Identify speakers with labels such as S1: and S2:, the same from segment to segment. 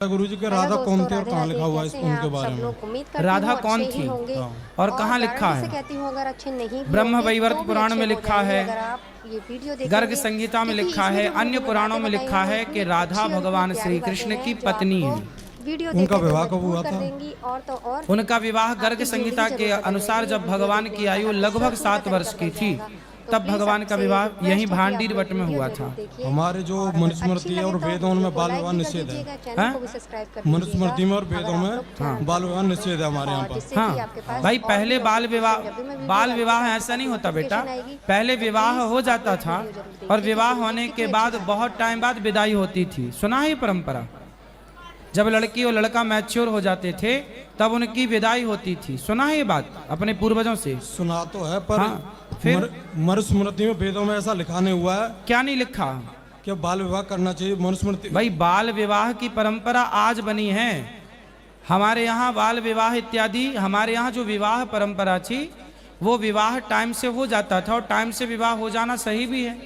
S1: गुरु जी के राधा कौन थी और कहाँ लिखा हुआ है उनके बारे में?
S2: राधा कौन थी और कहाँ लिखा है? ब्रह्म वैवर्त पुराण में लिखा है, गर्ग संहिता में लिखा है, अन्य पुराणों में लिखा है कि राधा भगवान श्री कृष्ण की पत्नी है।
S1: उनका विवाह कब हुआ था?
S2: उनका विवाह गर्ग संहिता के अनुसार जब भगवान की आयु लगभग 7 वर्ष की थी तब भगवान का विवाह यही भांडीर वट में हुआ था।
S1: हमारे जो मनुस्मृति है और वेदों में बाल विवाह निषेध है। मनुस्मृति में और वेदों में बाल विवाह निषेध है हमारे यहाँ पर।
S2: हाँ भाई, पहले बाल विवाह ऐसा नहीं होता बेटा। पहले विवाह हो जाता था और विवाह होने के बाद बहुत टाइम बाद विदाई होती थी। सुना है परंपरा, जब लड़की और लड़का मैच्योर हो जाते थे तब उनकी विदाई होती थी। सुना है ये बात अपने पूर्वजों से?
S1: सुना तो है, पर फिर मनुस्मृति में वेदों में ऐसा लिखा नहीं हुआ है।
S2: क्या नहीं लिखा?
S1: कि बाल विवाह करना चाहिए मनुस्मृति।
S2: भाई बाल विवाह की परंपरा आज बनी है हमारे यहाँ। बाल विवाह इत्यादि हमारे यहाँ जो विवाह परंपरा थी वो विवाह टाइम से हो जाता था और टाइम से विवाह हो जाना सही भी है।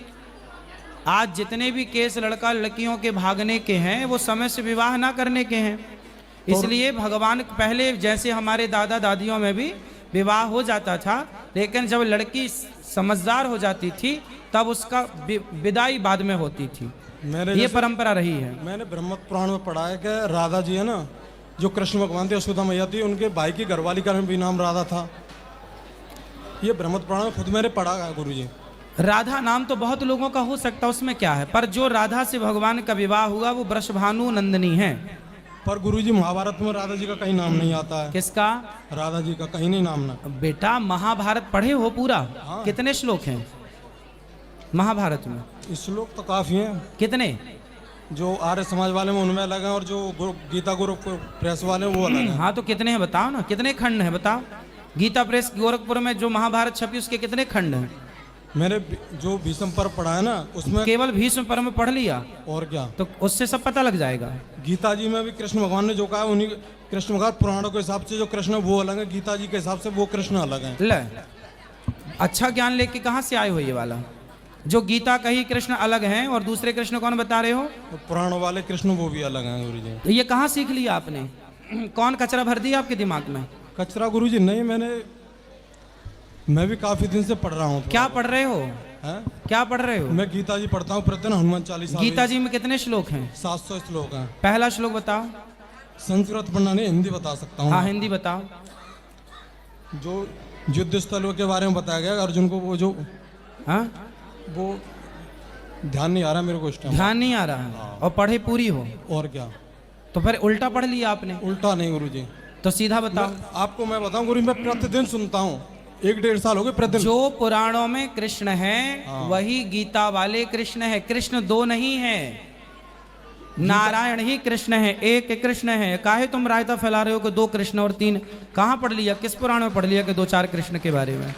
S2: आज जितने भी केस लड़का लड़कियों के भागने के हैं वो समय से विवाह ना करने के हैं। इसलिए भगवान पहले जैसे हमारे दादा दादियों में भी विवाह हो जाता था, लेकिन जब लड़की समझदार हो जाती थी तब उसका विदाई बाद में होती थी। ये परंपरा रही है।
S1: मैंने ब्रह्म पुराण में पढ़ा है कि राधा जी है ना, जो कृष्ण भगवान थे, यशोदा मैया थी, उनके भाई की घरवाली का भी नाम राधा था। ये ब्रह्म पुराण में खुद मैंने पढ़ा है गुरु जी।
S2: राधा नाम तो बहुत लोगों का हो सकता है, उसमें क्या है, पर जो राधा से भगवान का विवाह हुआ वो वृषभानु नंदिनी है।
S1: पर गुरुजी महाभारत में राधा जी का कहीं नाम नहीं आता है।
S2: किसका?
S1: राधा जी का कहीं नहीं नाम ना।
S2: बेटा महाभारत पढ़े हो पूरा? हाँ। कितने श्लोक हैं महाभारत में?
S1: श्लोक तो काफी हैं।
S2: कितने?
S1: जो आर्य समाज वाले में उनमें अलग हैं और जो गीता गोरखपुर प्रेस वाले वो अलग हैं।
S2: हाँ तो कितने हैं बताओ ना, कितने खंड हैं बताओ? गीता प्रेस गोरखपुर में जो महाभारत छपी उसके कितने खंड हैं?
S1: मैंने जो भीष्म पर्व पढ़ा है ना उसमें
S2: केवल भीष्म पर्व में पढ़ लिया
S1: और क्या, तो
S2: उससे सब पता लग जाएगा।
S1: गीता जी में भी कृष्ण भगवान ने जो कहा उन्हीं कृष्ण भगवान पुराणों के हिसाब से जो कृष्ण वो अलग है, गीता जी के हिसाब से वो कृष्ण अलग है।
S2: ले अच्छा ज्ञान लेके कहाँ से आए हो ये वाला? जो गीता कही कृष्ण अलग हैं और दूसरे कृष्ण कौन बता रहे हो?
S1: तो पुराणों वाले कृष्ण वो भी अलग हैं गुरु जी।
S2: ये कहाँ सीख लिया आपने? कौन कचरा भर दिया आपके दिमाग में?
S1: कचरा गुरु जी नहीं, मैं भी काफी दिन से पढ़ रहा हूँ।
S2: क्या पढ़ रहे हो? क्या पढ़ रहे हो?
S1: मैं गीता जी पढ़ता हूँ प्रतिदिन, हनुमान चालीसा।
S2: गीता जी में कितने श्लोक हैं?
S1: 700 श्लोक हैं।
S2: पहला श्लोक बताओ।
S1: संस्कृत पढ़ना नहीं, हिंदी बता सकता हूँ।
S2: हाँ हिंदी बताओ।
S1: जो युद्ध स्थलों के बारे में बताया गया अर्जुन को, वो जो वो ध्यान नहीं आ रहा मेरे को इस टाइम।
S2: ध्यान नहीं आ रहा है और पढ़े पूरी हो और
S1: क्या?
S2: तो फिर उल्टा पढ़ लिया आपने?
S1: उल्टा नहीं गुरु जी।
S2: तो सीधा बताओ।
S1: आपको मैं बताऊं गुरु, मैं प्रतिदिन सुनता हूँ, 1-1.5 साल हो गए प्रतिदिन।
S2: जो पुराणों में कृष्ण है वही गीता वाले कृष्ण है। कृष्ण 2 नहीं है, नारायण ही कृष्ण है, एक कृष्ण है। काहे तुम रायता फैला रहे हो कि 2 कृष्ण और 3? कहाँ पढ़ लिया, किस पुराण में पढ़ लिया कि 2-4 कृष्ण के बारे में?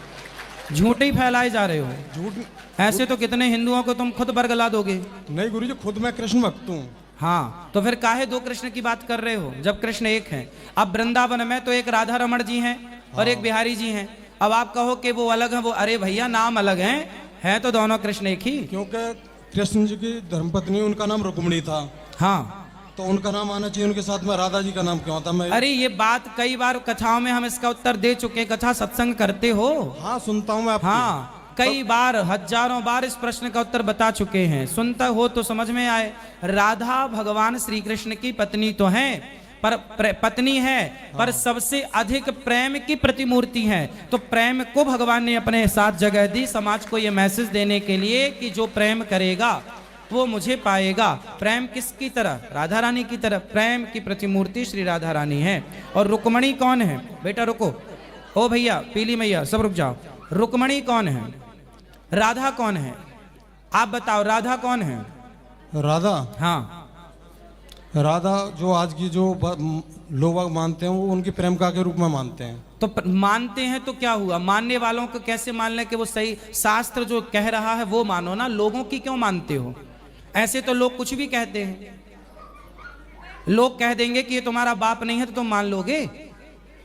S2: झूठ ही फैलाए जा रहे हो।
S1: झूठ
S2: ऐसे तो कितने हिंदुओं को तुम खुद बरगला दोगे।
S1: नहीं गुरु जी, खुद मैं कृष्ण भक्त हूँ।
S2: हाँ तो फिर काहे 2 कृष्ण की बात कर रहे हो जब कृष्ण एक है? अब वृंदावन में तो एक राधा रमण जी हैं और एक बिहारी जी हैं। अब आप कहो कि वो अलग है, वो अरे भैया नाम अलग हैं तो दोनों कृष्ण एक ही।
S1: क्योंकि कृष्ण जी की धर्मपत्नी उनका नाम रुक्मिणी था।
S2: हाँ
S1: तो उनका नाम आना चाहिए, उनके साथ में राधा जी का नाम क्यों आता? मैं
S2: अरे ये बात कई बार कथाओं में हम इसका उत्तर दे चुके। कथा सत्संग करते हो?
S1: हाँ सुनता हूँ मैं।
S2: हाँ कई बार, हजारों बार इस प्रश्न का उत्तर बता चुके हैं। सुनता हो तो समझ में आए। राधा भगवान श्री कृष्ण की पत्नी तो है, पर पत्नी है पर सबसे अधिक प्रेम की प्रतिमूर्ति है। तो प्रेम को भगवान ने अपने साथ जगह दी समाज को ये मैसेज देने के लिए कि जो प्रेम करेगा वो मुझे पाएगा। प्रेम किसकी तरह? राधा रानी की तरह। प्रेम की प्रतिमूर्ति श्री राधा रानी है। और रुक्मणी कौन है? बेटा रुको, ओ भैया पीली मैया सब रुक जाओ। रुक्मणी कौन है? राधा कौन है? आप बताओ, राधा कौन है?
S1: राधा,
S2: हाँ
S1: राधा जो आज की जो लोग मानते हैं वो उनकी प्रेमिका के रूप में मानते हैं।
S2: तो मानते हैं तो क्या हुआ? मानने वालों को कैसे मान लें कि वो सही? शास्त्र जो कह रहा है वो मानो ना, लोगों की क्यों मानते हो? ऐसे तो लोग कुछ भी कहते हैं। लोग कह देंगे कि ये तुम्हारा बाप नहीं है तो तुम मान लोगे?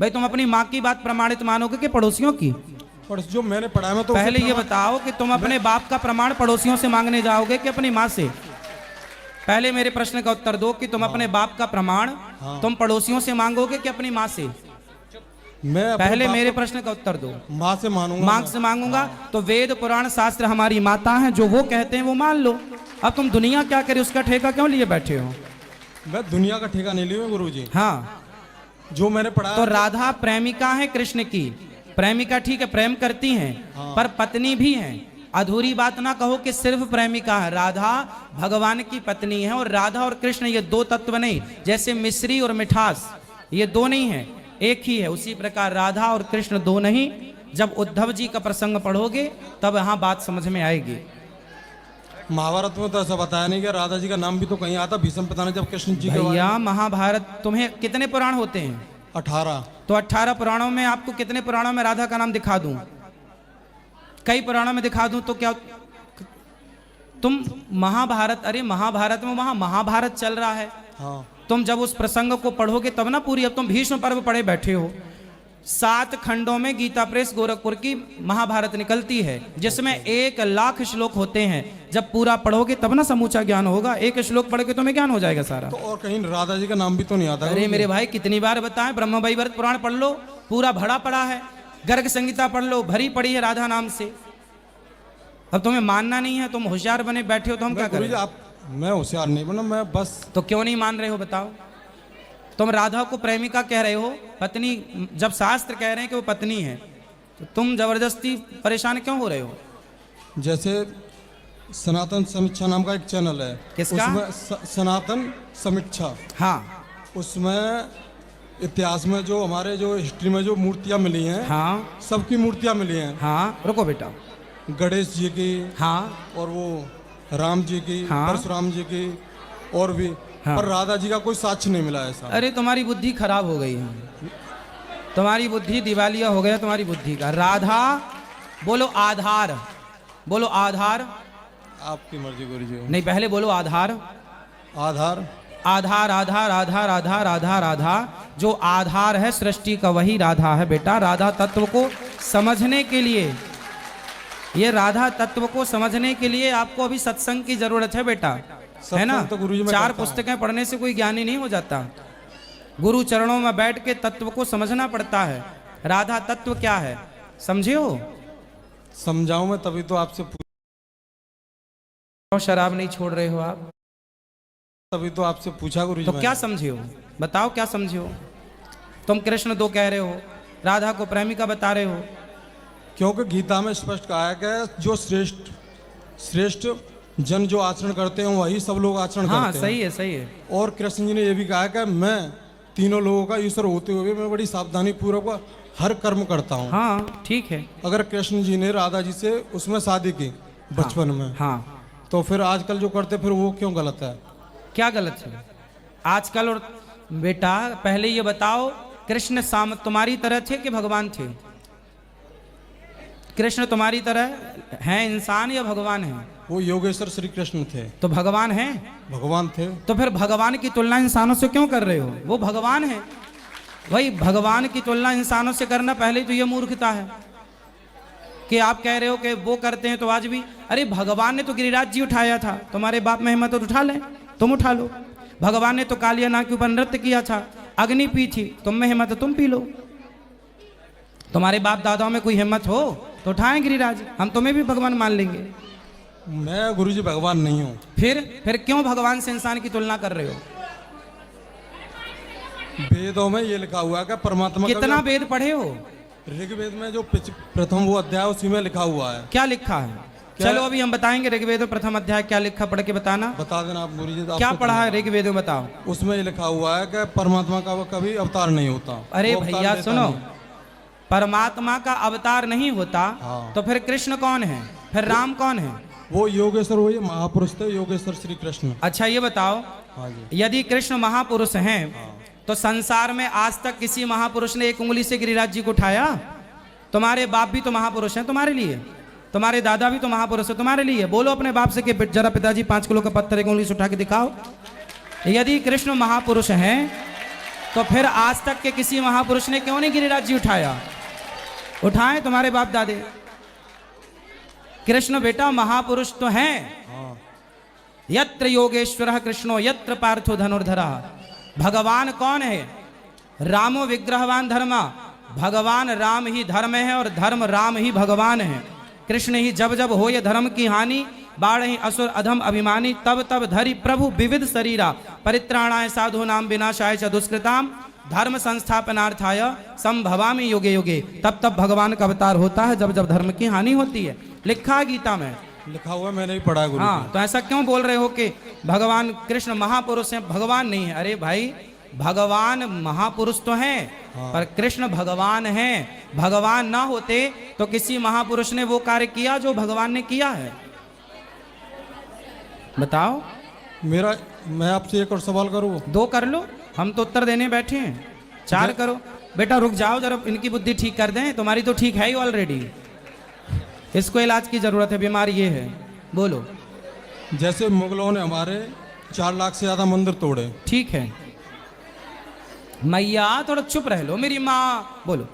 S2: भाई तुम अपनी माँ की बात प्रमाणित मानोगे कि पड़ोसियों की?
S1: जो मैंने पढ़ा है मैं तो
S2: पहले ये बताओ कि तुम अपने बाप का प्रमाण पड़ोसियों से मांगने जाओगे कि अपनी माँ से? पहले मेरे प्रश्न का उत्तर दो कि तुम अपने बाप का प्रमाण तुम पड़ोसियों से मांगोगे कि अपनी माँ से?
S1: मैं अपने
S2: पहले
S1: बाप
S2: मेरे
S1: को
S2: प्रश्न का उत्तर दो।
S1: माँ से मानूंगा।
S2: माँ से मांगूंगा तो वेद पुराण शास्त्र हमारी माता हैं, जो वो कहते हैं वो मान लो। अब तुम दुनिया क्या करे उसका ठेका क्यों लिए बैठे हो?
S1: मैं दुनिया का ठेका नहीं लिया गुरुजी।
S2: हाँ,
S1: जो मैंने पढ़ा
S2: तो राधा प्रेमिका है कृष्ण की। प्रेमिका ठीक है, प्रेम करती हैं, पर पत्नी भी हैं। अधूरी बात ना कहो कि सिर्फ प्रेमिका है। राधा भगवान की पत्नी है, और राधा और कृष्ण ये दो तत्व नहीं, जैसे मिश्री और मिठास ये दो नहीं है, एक ही है। उसी प्रकार राधा और कृष्ण दो नहीं। जब उद्धव जी का प्रसंग पढ़ोगे तब यहाँ बात समझ में आएगी।
S1: महाभारत में तो ऐसा बताया नहीं कि राधा जी का नाम भी तो कहीं आता। भीष्म पिता ने जब कृष्ण जी के
S2: भैया महाभारत तुम्हें कितने पुराण होते हैं?
S1: 18।
S2: तो 18 पुराणों में आपको कितने पुराणों में राधा का नाम दिखा दूं? कई पुराणों में दिखा दूं तो क्या तुम महाभारत, अरे महाभारत में वहां महाभारत चल रहा है।
S1: हाँ,
S2: तुम जब उस प्रसंग को पढ़ोगे तब ना पूरी। अब तुम भीष्म पर्व पढ़े बैठे हो। 7 खंडों में गीता प्रेस गोरखपुर की महाभारत निकलती है, जिसमें 1 लाख श्लोक होते हैं। जब पूरा पढ़ोगे तब ना समूचा ज्ञान होगा। एक श्लोक पढ़ के तुम्हें ज्ञान हो जाएगा सारा।
S1: तो और कहीं राधा जी का नाम भी तो नहीं आता।
S2: अरे मेरे भाई कितनी बार बताएं, ब्रह्म वैवर्त पुराण पढ़ लो, पूरा भरा पड़ा है। गर्ग संहिता पढ़ लो, भरी पड़ी है राधा नाम से। अब तुम्हें मानना नहीं है, तुम होशियार बने बैठे हो तो हम क्या करें?
S1: आप, मैं होशियार नहीं बना, मैं बस।
S2: तो क्यों नहीं मान रहे हो बताओ? तुम राधा को प्रेमिका कह रहे हो, पत्नी, जब शास्त्र कह रहे हैं कि वो पत्नी है, तो तुम जबरदस्ती परेशान क्यों हो रहे हो?
S1: जैसे सनातन समीक्षा नाम का एक चैनल है।
S2: किसका?
S1: उसमें सनातन समीक्षा।
S2: हाँ,
S1: उसमें इतिहास में जो हमारे जो हिस्ट्री में जो मूर्तियां मिली हैं,
S2: हाँ,
S1: सबकी मूर्तियां मिली हैं।
S2: हाँ, रुको बेटा।
S1: गणेश जी की,
S2: हाँ,
S1: और वो राम जी की,
S2: हाँ,
S1: परशुराम जी की, और भी,
S2: हाँ,
S1: पर राधा जी का कोई साक्ष्य नहीं मिला ऐसा।
S2: अरे तुम्हारी बुद्धि खराब हो गई है, तुम्हारी बुद्धि दिवालिया हो गया तुम्हारी बुद्धि का। राधा बोलो आधार, बोलो आधार।
S1: आपकी मर्जी गुरु जी।
S2: नहीं, पहले बोलो आधार।
S1: आधार,
S2: आधार, आधार, आधार, आधार, आधार, आधार। जो आधार है सृष्टि का वही राधा है बेटा। राधा तत्व को समझने के लिए, ये राधा तत्व को समझने के लिए आपको अभी सत्संग की जरूरत है बेटा, है ना?
S1: तो गुरुजी मैं
S2: 4
S1: करता हूं।
S2: पुस्तकें पढ़ने से कोई ज्ञानी नहीं हो जाता। गुरु चरणों में बैठ के तत्व को समझना पड़ता है। राधा तत्व क्या है समझे हो?
S1: समझाऊं मैं तभी तो आपसे
S2: शराब नहीं छोड़ रहे हो आप,
S1: तभी तो आपसे पूछा गुरु जी।
S2: तो क्या समझे हो बताओ, क्या समझे हो? तुम कृष्ण 2 कह रहे हो, राधा को प्रेमिका बता रहे हो।
S1: क्योंकि गीता में स्पष्ट कहा है कि जो श्रेष्ठ जन जो आचरण करते हैं वही सब लोग आचरण
S2: हाँ,
S1: करते हैं।
S2: सही है, सही है।
S1: और कृष्ण जी ने यह भी कहा है कि मैं तीनों लोगों का ईश्वर होते हुए मैं बड़ी सावधानी पूर्वक हर कर्म करता हूँ।
S2: हाँ, ठीक है।
S1: अगर कृष्ण जी ने राधा जी से उसमें शादी की बचपन में,
S2: हाँ,
S1: तो फिर आजकल जो करते फिर वो क्यों गलत है?
S2: क्या गलत है आजकल? और बेटा पहले ये बताओ, कृष्ण तुम्हारी तरह थे कि भगवान थे? कृष्ण तुम्हारी तरह हैं इंसान या भगवान हैं?
S1: वो योगेश्वर श्री कृष्ण थे।
S2: तो भगवान हैं?
S1: भगवान थे।
S2: तो फिर भगवान की तुलना इंसानों से क्यों कर रहे हो? वो भगवान है। वही भगवान की तुलना इंसानों से करना पहले तो ये मूर्खता है कि आप कह रहे हो कि वो करते हैं तो आज भी। अरे भगवान ने तो गिरिराज जी उठाया था, तुम्हारे बाप में हिम्मत तो उठा लें, तुम उठा लो। भगवान ने तो कालिया नाग के ऊपर नृत्य किया था, अग्नि पी थी, तुम में हिम्मत है तुम पी लो। तुम्हारे बाप दादाओं में कोई हिम्मत हो तो उठाएं गिरिराज, हम तुम्हें भी भगवान मान लेंगे।
S1: मैं गुरुजी भगवान नहीं हूँ।
S2: फिर क्यों भगवान से इंसान की तुलना कर रहे हो?
S1: वेदों में ये लिखा हुआ है कि परमात्मा
S2: कितना वेद पढ़े हो?
S1: ऋग्वेद में जो प्रथम वो अध्याय उसी में लिखा हुआ है।
S2: क्या लिखा है? चलो अभी हम बताएंगे ऋग्वेद में प्रथम अध्याय क्या लिखा, पढ़ के बताना।
S1: बता देना आप गुरुजी।
S2: क्या पढ़ा है ऋग्वेद में बताओ।
S1: उसमें ये लिखा हुआ है कि परमात्मा का वो कभी अवतार नहीं होता।
S2: अरे भैया सुनो, परमात्मा का अवतार नहीं होता।
S1: हाँ।
S2: तो फिर कृष्ण कौन है? फिर राम कौन है?
S1: वो योगेश्वर, वो ये महापुरुष थे योगेश्वर श्री कृष्ण।
S2: अच्छा ये बताओ,
S1: हाँ जी।
S2: यदि कृष्ण महापुरुष हैं तो संसार में आज तक किसी महापुरुष ने 1 उंगली से गिरिराज जी को उठाया? तुम्हारे बाप भी तो महापुरुष हैं तुम्हारे लिए, तुम्हारे दादा भी तो महापुरुष है तुम्हारे लिए। बोलो अपने बाप से कि जरा पिताजी 5 किलो का पत्थर 1 उंगली से उठा के दिखाओ। यदि कृष्ण महापुरुष हैं तो फिर आज तक के किसी महापुरुष ने क्यों नहीं गिरिराज जी उठाया? उठाएं तुम्हारे बाप दादे। कृष्ण बेटा महापुरुष तो हैं, यत्र योगेश्वरः कृष्णो यत्र पार्थो धनुर्धरः। भगवान कौन है? रामो विग्रहवान धर्मा। भगवान राम ही धर्म है और धर्म राम ही भगवान है। कृष्ण ही जब जब हो ये धर्म की हानि, बाढ़ ही असुर अधम अभिमानी, तब तब धरि प्रभु विविध शरीरा, परित्राणाय साधु नाम विनाशाय च दुष्कृताम, धर्म संस्थापनार्थाय संभवामि युगे युगे। तब तब भगवान का अवतार होता है जब जब धर्म की हानि होती है। लिखा है गीता में,
S1: लिखा हुआ है, मैंने भी पढ़ा है गुरु
S2: हाँ। तो ऐसा क्यों बोल रहे हो कि भगवान कृष्ण महापुरुष हैं, भगवान नहीं है? अरे भाई, भगवान महापुरुष तो हैं, पर कृष्ण भगवान हैं। भगवान ना होते तो किसी महापुरुष ने वो कार्य किया जो भगवान ने किया है? बताओ।
S1: मेरा, मैं आपसे एक और सवाल करूँ?
S2: 2 कर लो, हम तो उत्तर देने बैठे हैं। 4 करो। बेटा रुक जाओ जरा, इनकी बुद्धि ठीक कर दें। तुम्हारी तो ठीक है ही ऑलरेडी, इसको इलाज की जरूरत है, बीमारी ये है। बोलो।
S1: जैसे मुगलों ने हमारे 4 लाख से ज्यादा मंदिर तोड़े,
S2: ठीक है मैया, थोड़ा चुप रह लो मेरी माँ। बोलो।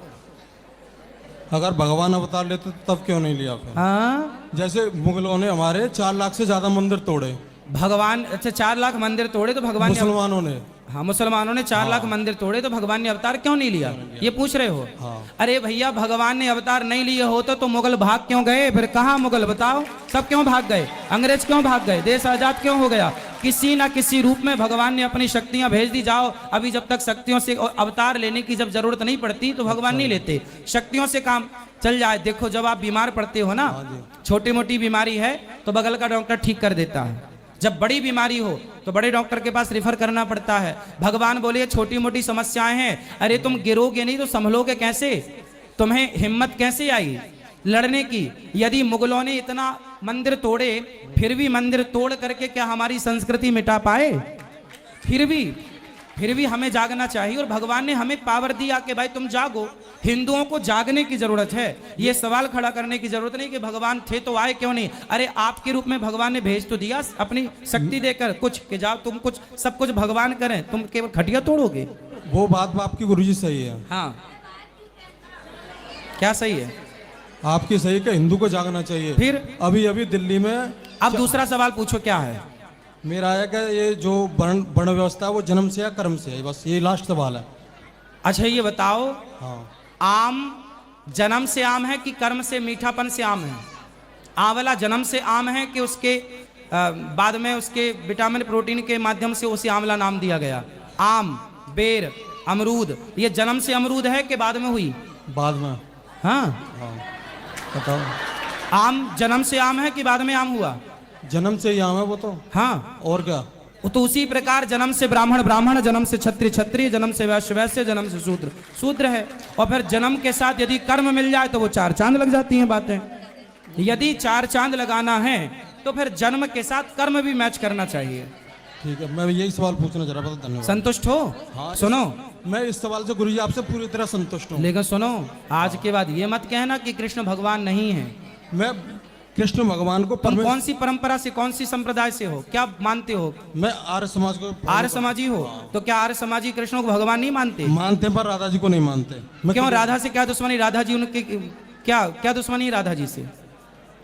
S1: अगर भगवान अवतार लेते तो तब क्यों नहीं लिया फिर?
S2: हाँ,
S1: जैसे मुगलों ने हमारे 4 लाख से ज्यादा मंदिर तोड़े,
S2: भगवान, अच्छा 4 लाख मंदिर तोड़े तो भगवान ने,
S1: मुसलमानों ने,
S2: हाँ मुसलमानों ने 4 लाख मंदिर तोड़े तो भगवान ने अवतार क्यों नहीं लिया? ये पूछ रहे हो?
S1: हाँ।
S2: अरे भैया, भगवान ने अवतार नहीं लिए होते तो मुगल भाग क्यों गए? फिर कहाँ मुगल, बताओ? सब क्यों भाग गए? अंग्रेज क्यों भाग गए? देश आजाद क्यों हो गया? किसी ना किसी रूप में भगवान ने अपनी शक्तियां भेज दी। जाओ, अभी जब तक शक्तियों से अवतार लेने की जब जरूरत नहीं पड़ती तो भगवान नहीं लेते, शक्तियों से काम चल जाए। देखो, जब आप बीमार पड़ते हो ना, छोटी मोटी बीमारी है तो बगल का डॉक्टर ठीक कर देता है। जब बड़ी बीमारी हो तो बड़े डॉक्टर के पास रिफर करना पड़ता है। भगवान बोले छोटी मोटी समस्याएं हैं, अरे तुम गिरोगे नहीं तो संभलोगे कैसे? तुम्हें हिम्मत कैसे आई लड़ने की? यदि मुगलों ने इतना मंदिर तोड़े, फिर भी मंदिर तोड़ करके क्या हमारी संस्कृति मिटा पाए? फिर भी हमें जागना चाहिए। और भगवान ने हमें पावर दिया कि भाई तुम जागो। हिंदुओं को जागने की जरूरत है, ये सवाल खड़ा करने की जरूरत नहीं कि भगवान थे तो आए क्यों नहीं। अरे आपके रूप में भगवान ने भेज तो दिया अपनी शक्ति देकर कुछ, कि जाओ तुम कुछ, सब कुछ भगवान करें, तुम केवल खटिया तोड़ोगे।
S1: वो बात आपकी गुरुजी सही है।
S2: हाँ, क्या सही है?
S1: आपकी सही कि हिंदू को जागना चाहिए।
S2: फिर
S1: अभी अभी दिल्ली में,
S2: अब दूसरा सवाल पूछो, क्या है?
S1: मेरा है कि ये जो वर्ण व्यवस्था है वो जन्म से या कर्म से है? बस ये लास्ट सवाल है।
S2: अच्छा ये बताओ,
S1: हाँ,
S2: आम जन्म से आम है कि कर्म से, मीठापन से आम है? आंवला जन्म से आम है कि उसके बाद में उसके विटामिन प्रोटीन के माध्यम से उसे आंवला नाम दिया गया? आम, बेर, अमरूद, ये जन्म से अमरूद है कि बाद में हुई?
S1: बाद में।
S2: हाँ,
S1: हाँ, बताओ।
S2: आम जन्म से आम है कि बाद में आम हुआ?
S1: जन्म से ही आम है वो तो।
S2: हाँ,
S1: और क्या?
S2: तो उसी प्रकार जन्म से ब्राह्मण ब्राह्मण, जन्म से क्षत्रिय क्षत्रिय, जन्म से वैश्य वैश्य, जन्म से शूद्र शूद्र है। और फिर जन्म के साथ यदि कर्म मिल जाए तो वो 4 चांद लग जाती हैं बातें। यदि 4 चांद लगाना है तो फिर जन्म के साथ कर्म भी मैच करना चाहिए।
S1: ठीक है, मैं यही सवाल पूछना चाह रहा था। धन्यवाद।
S2: संतुष्ट हो?
S1: हाँ,
S2: सुनो,
S1: मैं इस सवाल से गुरुजी आपसे पूरी तरह संतुष्ट हूँ।
S2: लेकिन सुनो, आज के बाद ये मत कहना कि कृष्ण भगवान नहीं है।
S1: मैं कृष्ण भगवान को
S2: तुम कौन सी परंपरा से, कौन सी संप्रदाय से हो, क्या मानते हो?
S1: मैं आर्य समाज को।
S2: आर्य समाजी हो? तो क्या आर्य समाजी कृष्ण को भगवान नहीं मानते?
S1: मानते हैं, पर राधा जी को नहीं मानते।
S2: क्यों? राधा से क्या दुश्मनी? राधा जी उनके क्या दुश्मनी राधा जी से?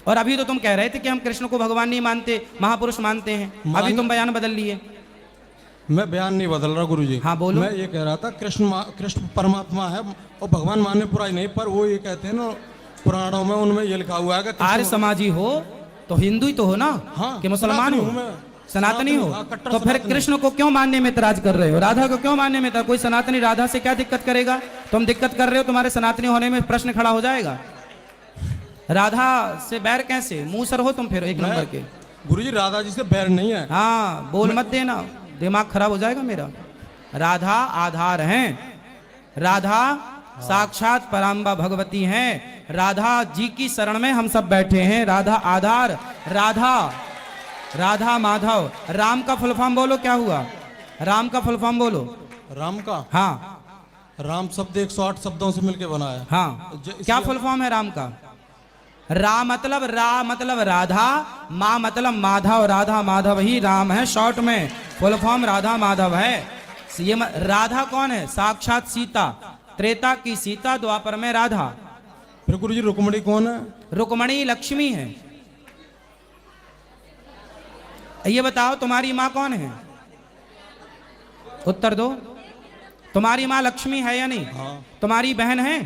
S2: और अभी तो तुम कह रहे थे कि हम कृष्ण को भगवान नहीं मानते, महापुरुष मानते हैं। अभी तुम बयान बदल लिए।
S1: मैं बयान नहीं बदल रहा गुरुजी।
S2: हाँ बोलो।
S1: मैं ये कह रहा था कृष्ण परमात्मा है और भगवान मानने पूरा ही नहीं, पर वो ये कहते हैं ना पुराणों में, उनमें ये लिखा हुआ है कि
S2: आर्य समाजी हो तो हिंदू ही तो हो ना?
S1: हाँ,
S2: कि मुसलमान हो? सनातनी हो?
S1: हाँ, कट्टर
S2: तो फिर
S1: सनातनी।
S2: कृष्ण को क्यों मानने में इतराज कर रहे हो? राधा को क्यों मानने में इतराज? कोई सनातनी राधा से क्या दिक्कत करेगा? तुम दिक्कत कर रहे हो, तुम्हारे सनातनी होने में प्रश्न खड़ा हो जाएगा। राधा से बैर कैसे? मुंह सर हो तुम फिर एक नंबर के।
S1: गुरुजी राधा जी से बैर नहीं है।
S2: हाँ, बोल मत देना, दिमाग खराब हो जाएगा मेरा। राधा आधार हैं, राधा साक्षात पराम्बा भगवती हैं। राधा जी की शरण में हम सब बैठे हैं। राधा आधार, राधा माधव। राम का फुल फॉर्म बोलो, क्या हुआ? राम का फुल फॉर्म बोलो।
S1: राम का?
S2: हाँ,
S1: राम शब्द 108 शब्दों से मिलकर बना है।
S2: हाँ, क्या फुल फॉर्म है राम का? रा मतलब राधा, माँ मतलब माधव, राधा माधव ही राम है। शॉर्ट में फुल फॉर्म राधा माधव है। ये राधा कौन है? साक्षात सीता, त्रेता की सीता, द्वापर में राधा।
S1: फिर गुरुजी रुक्मणी कौन है?
S2: रुक्मणी लक्ष्मी है। ये बताओ तुम्हारी माँ कौन है? उत्तर दो। तुम्हारी माँ लक्ष्मी है या नहीं?
S1: हाँ
S2: तुम्हारी बहन है?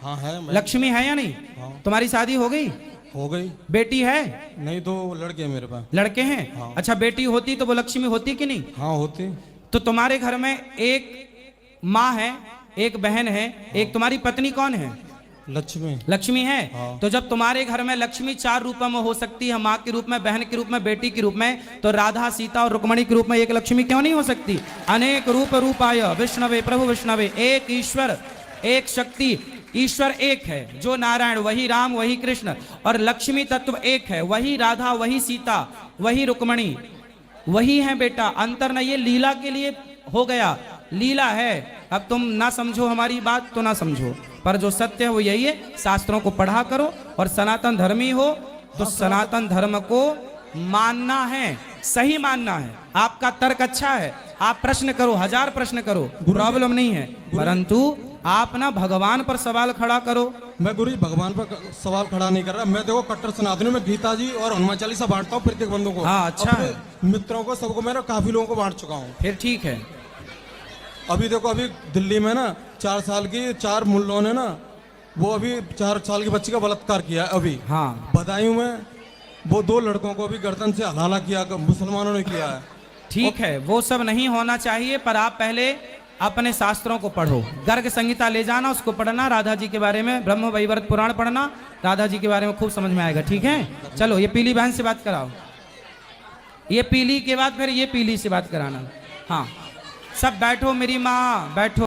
S1: हाँ है। मैं
S2: लक्ष्मी है या नहीं?
S1: हाँ।
S2: तुम्हारी शादी हो गई?
S1: हो गई।
S2: बेटी है?
S1: नहीं, 2 लड़के हैं मेरे पास।
S2: लड़के हैं?
S1: हाँ।
S2: अच्छा, बेटी होती तो वो लक्ष्मी होती कि नहीं?
S1: हाँ होती।
S2: तो तुम्हारे घर में एक माँ है, एक बहन है, एक तुम्हारी पत्नी कौन है?
S1: लक्ष्मी।
S2: लक्ष्मी है।
S1: हाँ।
S2: तो जब तुम्हारे घर में लक्ष्मी 4 रूपों में हो सकती है, माँ के रूप में, बहन के रूप में, बेटी के रूप में, तो राधा, सीता और रुक्मणी के रूप में एक लक्ष्मी क्यों नहीं हो सकती? अनेक रूप रूपाय विष्णवे प्रभु विष्णवे, एक ईश्वर, एक शक्ति, ईश्वर एक है जो नारायण, वही राम, वही कृष्ण, और लक्ष्मी तत्व एक है, वही राधा, वही सीता, वही रुक्मणी, वही है बेटा। अंतर नहीं, ये लीला के लिए हो गया, लीला है। अब तुम ना समझो हमारी बात तो ना समझो, पर जो सत्य है वो यही है। शास्त्रों को पढ़ा करो, और सनातन धर्मी हो तो सनातन धर्म को मानना है, सही मानना है। आपका तर्क अच्छा है, आप प्रश्न करो, 1000 प्रश्न करो, प्रॉब्लम नहीं है, परंतु आप ना भगवान पर सवाल खड़ा करो।
S1: मैं गुरु जी भगवान पर सवाल खड़ा नहीं कर रहा। मैं देखो कट्टर सनातनी में गीता जी और हनुमान चालीसा बांटता हूँ प्रत्येक बंदों को।
S2: हाँ, अच्छा
S1: अपने
S2: है।
S1: मित्रों को, सबको, मैं काफी लोगों को बांट चुका हूँ।
S2: फिर ठीक है।
S1: अभी देखो, अभी दिल्ली में ना 4 साल की 4 मुल्लों ने ना, वो अभी 4 साल की बच्ची का बलात्कार किया है। अभी
S2: हाँ,
S1: बदायूं में वो 2 लड़कों को अभी गर्दन से हलाला किया, मुसलमानों ने किया है।
S2: ठीक है, वो सब नहीं होना चाहिए, पर आप पहले अपने शास्त्रों को पढ़ो। गर्ग संहिता ले जाना, उसको पढ़ना, राधा जी के बारे में ब्रह्म वैवर्त पुराण पढ़ना, राधा जी के बारे में खूब समझ में आएगा। ठीक है, चलो ये पीली बहन से बात कराओ, ये पीली के बाद फिर ये पीली से बात कराना। हाँ, सब बैठो मेरी माँ, बैठो।